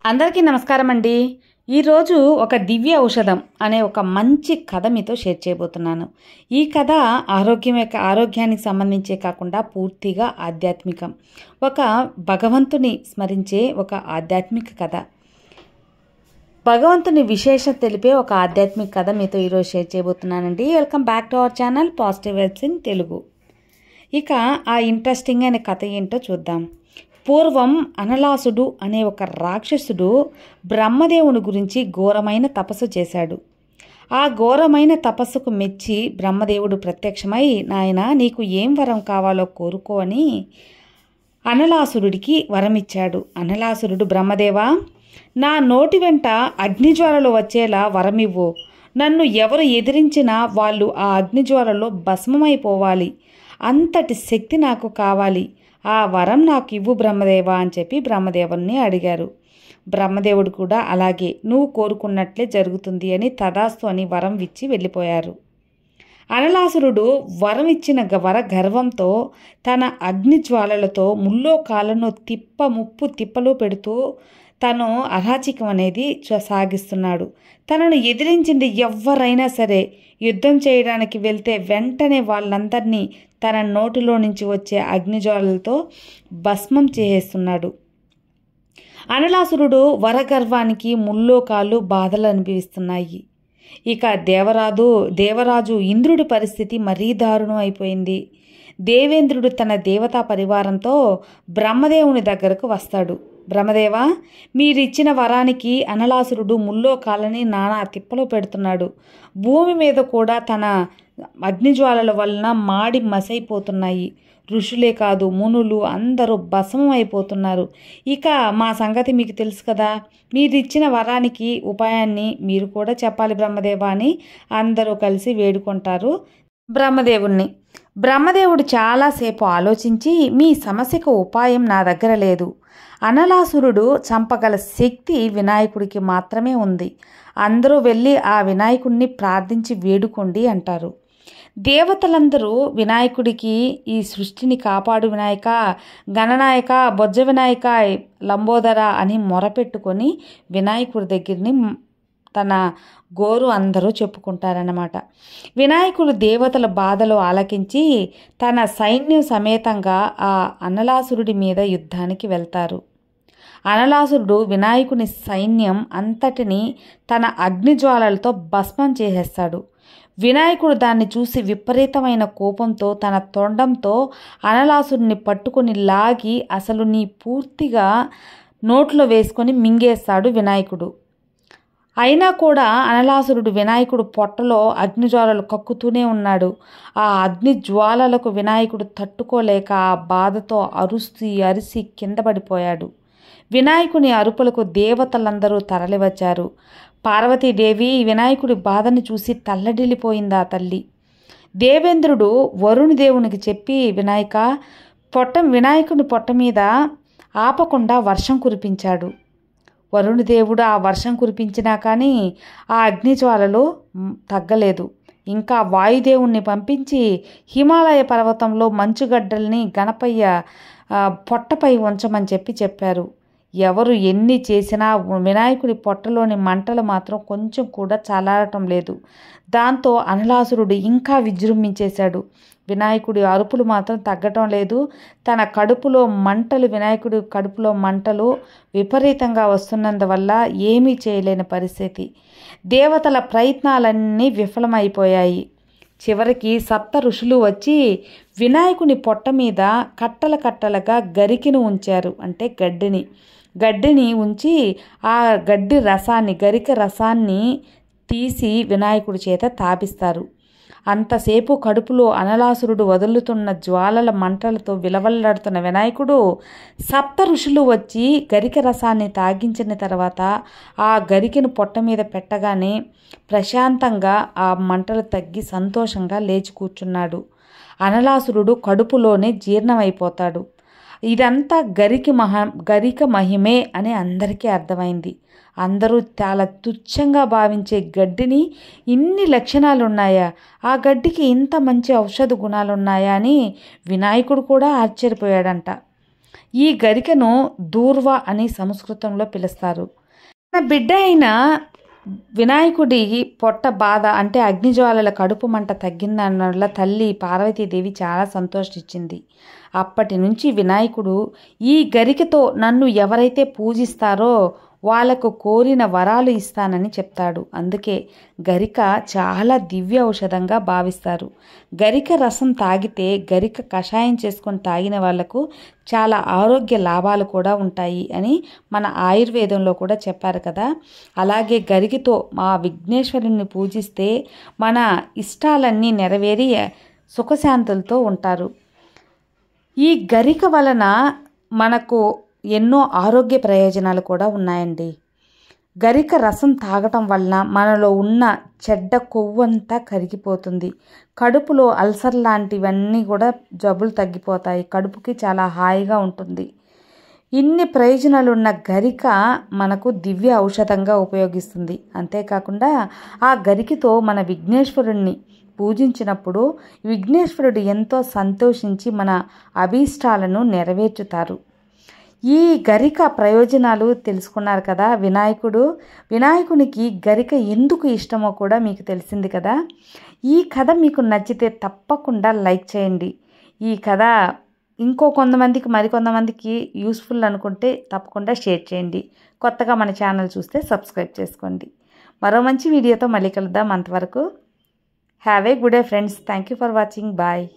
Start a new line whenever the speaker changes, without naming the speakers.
అందరికీ నమస్కారం అండి. ఈరోజు ఒక దివ్య ఔషధం అనే ఒక మంచి కథ మీతో షేర్ చేయబోతున్నాను. ఈ కథ ఆరోగ్యానికి సంబంధించే కాకుండా పూర్తిగా ఆధ్యాత్మికం. ఒక భగవంతుని స్మరించే ఒక ఆధ్యాత్మిక కథ. భగవంతుని విశేషత తెలిపే ఒక ఆధ్యాత్మిక కథ మీతో ఈరోజు షేర్ చేయబోతున్నానండి. Welcome back to our channel positive vibes in Telugu. ఇక ఆ ఇంట్రెస్టింగ్ అనే కథ ఏంటో చూద్దాం. పూర్వం అనలాసుడు అనే ఒక రాక్షసుడు బ్రహ్మదేవుని గురించి ఘోరమైన తపస్సు చేశాడు. ఆ ఘోరమైన తపస్సుకు మెచ్చి బ్రహ్మదేవుడు ప్రత్యక్షమై, నాయనా నీకు ఏం వరం కావాలో కోరుకో అని అనలాసురుడికి వరమిచ్చాడు. అనలాసురుడు, బ్రహ్మదేవా, నా నోటి వెంట అగ్నిజ్వాలలు వచ్చేలా వరమివ్వు. నన్ను ఎవరు ఎదిరించినా వాళ్ళు ఆ అగ్నిజ్వాలలో భస్మమైపోవాలి. అంతటి శక్తి నాకు కావాలి. ఆ వరం నాకు ఇవ్వు బ్రహ్మదేవా అని చెప్పి బ్రహ్మదేవుని అడిగారు. బ్రహ్మదేవుడు కూడా అలాగే, నువ్వు కోరుకున్నట్లే జరుగుతుంది అని తదాస్తు అని వరం ఇచ్చి వెళ్ళిపోయారు. అనలాసురుడు వరం ఇచ్చిన వర గర్వంతో తన అగ్నిజ్వాలలతో ముల్లోకాలను ముప్పు తిప్పలు పెడుతూ తను అరాచకం అనేది సాగిస్తున్నాడు. తనను ఎదిరించింది ఎవరైనా సరే యుద్ధం చేయడానికి వెళ్తే వెంటనే వాళ్ళందరినీ తన నోటిలో నుంచి వచ్చే అగ్నిజ్వాలలతో భస్మం చేసేస్తున్నాడు. అనలాసురుడు వరగర్వానికి ముల్లోకాలు బాధలు అనుభవిస్తున్నాయి. ఇక దేవరాజు ఇంద్రుడి పరిస్థితి మరీ దారుణం అయిపోయింది. దేవేంద్రుడు తన దేవతా పరివారంతో బ్రహ్మదేవుని దగ్గరకు వస్తాడు. బ్రహ్మదేవా, మీరిచ్చిన వరానికి అనలాసురుడు ముల్లోకాలని నానా తిప్పలు పెడుతున్నాడు. భూమి మీద కూడా తన అగ్నిజ్వాలల వలన మాడి మసైపోతున్నాయి. ఋషులే కాదు, మునులు అందరూ భస్మం అయిపోతున్నారు. ఇక మా సంగతి మీకు తెలుసు కదా, మీరిచ్చిన వరానికి ఉపాయాన్ని మీరు కూడా చెప్పాలి బ్రహ్మదేవా అని అందరూ కలిసి వేడుకుంటారు బ్రహ్మదేవుణ్ణి. బ్రహ్మదేవుడు చాలాసేపు ఆలోచించి, మీ సమస్యకు ఉపాయం నా దగ్గర లేదు. అనలాసురుడు చంపగల శక్తి వినాయకుడికి మాత్రమే ఉంది. అందరూ వెళ్ళి ఆ వినాయకుడిని ప్రార్థించి వేడుకోండి అంటారు. దేవతలందరూ వినాయకుడికి, ఈ సృష్టిని కాపాడు వినాయక, గణనాయక, బొజ్జ వినాయక, లంబోదర అని మొరపెట్టుకొని వినాయకుడి దగ్గరని తన గోరు అందరూ చెప్పుకుంటారన్నమాట. వినాయకుడు దేవతల బాధలు ఆలకించి తన సైన్యం సమేతంగా ఆ అనలాసురుడి మీద యుద్ధానికి వెళ్తారు. అనలాసురుడు వినాయకుని సైన్యం అంతటిని తన అగ్నిజ్వాలలతో భస్మం చేసేస్తాడు. వినాయకుడు దాన్ని చూసి విపరీతమైన కోపంతో తన తొండంతో అనలాసురుడిని పట్టుకొని లాగి అసలు నీ పూర్తిగా నోట్లో వేసుకొని మింగేస్తాడు వినాయకుడు. అయినా కూడా అనలాసురుడు వినాయకుడు పొట్టలో అగ్నిజ్వాలలు కక్కుతూనే ఉన్నాడు. ఆ అగ్నిజ్వాలలకు వినాయకుడు తట్టుకోలేక ఆ బాధతో అరిసి కింద పడిపోయాడు. వినాయకుని అరుపులకు దేవతలందరూ తరలివచ్చారు. పార్వతీదేవి వినాయకుడి బాధను చూసి తల్లడిల్లిపోయింది. ఆ తల్లి దేవేంద్రుడు వరుణి దేవునికి చెప్పి, వినాయకుని పొట్ట మీద ఆపకుండా వర్షం కురిపించాడు. వరుణదేవుడు ఆ వర్షం కురిపించినా కానీ ఆ అగ్నిజ్వాలలు తగ్గలేదు. ఇంకా వాయుదేవుణ్ణి పంపించి హిమాలయ పర్వతంలో మంచుగడ్డల్ని గణపయ్య పొట్టపై ఉంచమని చెప్పారు. ఎవరు ఎన్ని చేసినా వినాయకుడి పొట్టలోని మంటలు మాత్రం కొంచెం కూడా చల్లారటం లేదు. దాంతో అనలాసురుడు ఇంకా విజృంభించేశాడు. వినాయకుడి అరుపులు మాత్రం తగ్గటం లేదు. తన వినాయకుడి కడుపులో మంటలు విపరీతంగా వస్తున్నందువల్ల ఏమీ చేయలేని పరిస్థితి. దేవతల ప్రయత్నాలన్నీ విఫలమైపోయాయి. చివరికి 7 ఋషులు వచ్చి వినాయకుని పొట్ట మీద కట్టలుగా గరికను ఉంచారు. అంటే గడ్డిని ఉంచి ఆ గరిక రసాన్ని తీసి వినాయకుడి చేత తాపిస్తారు. అంతసేపు కడుపులో అనలాసురుడు వదులుతున్న జ్వాలల మంటలతో విలవల్లాడుతున్న వినాయకుడు 7 ఋషులు వచ్చి గరిక రసాన్ని తాగించిన తర్వాత ఆ గరికెను పొట్ట మీద పెట్టగానే ప్రశాంతంగా ఆ మంటలు తగ్గి సంతోషంగా లేచి కూర్చున్నాడు. అనలాసురుడు కడుపులోనే జీర్ణమైపోతాడు. ఇదంతా గరిక మహిమే అని అందరికీ అర్థమైంది. అందరూ చాలా తుచ్చంగా భావించే గడ్డిని ఇన్ని లక్షణాలున్నాయా, ఆ గడ్డికి ఇంత మంచి ఔషధ గుణాలున్నాయా అని వినాయకుడు కూడా ఆశ్చర్యపోయాడంట. ఈ గరికను దూర్వ అని సంస్కృతంలో పిలుస్తారు. తన బిడ్డ అయిన వినాయకుడి పొట్ట బాధ అంటే అగ్నిజ్వాలల కడుపు మంట తగ్గిందన్న తల్లి పార్వతీదేవి చాలా సంతోషించింది. అప్పటి నుంచి వినాయకుడు ఈ గరికతో నన్ను ఎవరైతే పూజిస్తారో వాళ్ళకు కోరిన వరాలు ఇస్తానని చెప్తాడు. అందుకే గరిక చాలా దివ్య ఔషధంగా భావిస్తారు. గరిక రసం తాగితే, గరిక కషాయం చేసుకొని తాగిన వాళ్లకు చాలా ఆరోగ్య లాభాలు కూడా ఉంటాయి అని మన ఆయుర్వేదంలో కూడా చెప్పారు కదా. అలాగే గరికతో మా విఘ్నేశ్వరుని పూజిస్తే మన ఇష్టాలన్నీ నెరవేరి సుఖశాంతులతో ఉంటారు. ఈ గరిక వలన మనకు ఎన్నో ఆరోగ్య ప్రయోజనాలు కూడా ఉన్నాయండి. గరిక రసం తాగటం వలన మనలో ఉన్న చెడ్డ కొవ్వంతా కరిగిపోతుంది. కడుపులో అల్సర్ లాంటివన్నీ కూడా జబ్బులు తగ్గిపోతాయి. కడుపుకి చాలా హాయిగా ఉంటుంది. ఇన్ని ప్రయోజనాలు ఉన్న గరిక మనకు దివ్య ఔషధంగా ఉపయోగిస్తుంది. అంతేకాకుండా ఆ గరికతో మన విఘ్నేశ్వరుణ్ణి పూజించినప్పుడు విఘ్నేశ్వరుడు ఎంతో సంతోషించి మన అభీష్టాలను నెరవేర్చుతారు. ఈ గరిక ప్రయోజనాలు తెలుసుకున్నారు కదా. వినాయకునికి గరిక ఎందుకు ఇష్టమో కూడా మీకు తెలిసింది కదా. ఈ కథ మీకు నచ్చితే తప్పకుండా లైక్ చేయండి. ఈ కథ మరికొంతమందికి యూస్ఫుల్ అనుకుంటే తప్పకుండా షేర్ చేయండి. కొత్తగా మన ఛానల్ చూస్తే సబ్స్క్రైబ్ చేసుకోండి. మరో మంచి వీడియోతో మళ్ళీ కలుద్దాం. అంతవరకు have a good day friends. Thank you for watching. Bye.